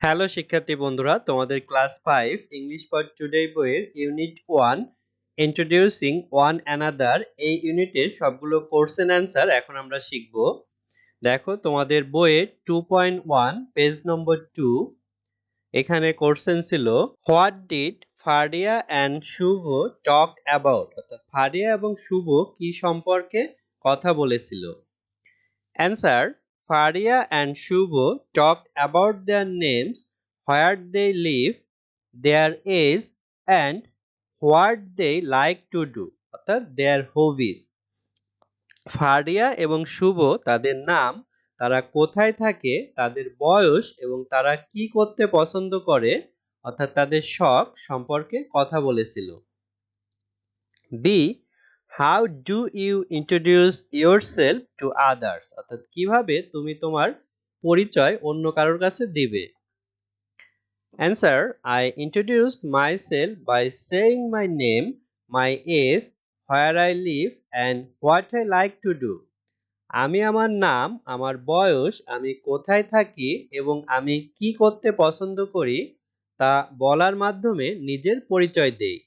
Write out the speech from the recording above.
Hello শিক্ষার্থী বন্ধুরা, তোমাদের ক্লাস 5 ইংলিশ ফর টুডে বইয়ের ইউনিট 1 ইন্ট্রোডিউসিং ওয়ান অ্যানাদার এই ইউনিটের সবগুলো কোশ্চেন অ্যান্সার এখন আমরা শিখব। দেখো তোমাদের বইয়ের 2.1 পেজ নম্বর 2 এখানে কোশ্চেন ছিল what did Faria and Shubho talk about, অর্থাৎ ফারিয়া এবং শুভ কি সম্পর্কে কথা বলেছিল। Answer: Faria and Shubho talked about their names, where they live, their age, and what they like to do, অর্থাৎ their hobbies. ফারিয়া এবং শুভ তাদের নাম, তারা কোথায় থাকে, তাদের বয়স এবং তারা কি করতে পছন্দ করে অর্থাৎ তাদের শখ সম্পর্কে কথা বলেছিল। B, how do you introduce yourself to others, অর্থাৎ কিভাবে তুমি তোমার পরিচয় অন্য কারোর কাছে দিবে। Answer: I introduce myself by saying my name, my age, where I live and what I like to do. আমি আমার নাম, আমার বয়স, আমি কোথায় থাকি এবং আমি কি করতে পছন্দ করি তা বলার মাধ্যমে নিজের পরিচয় দেই।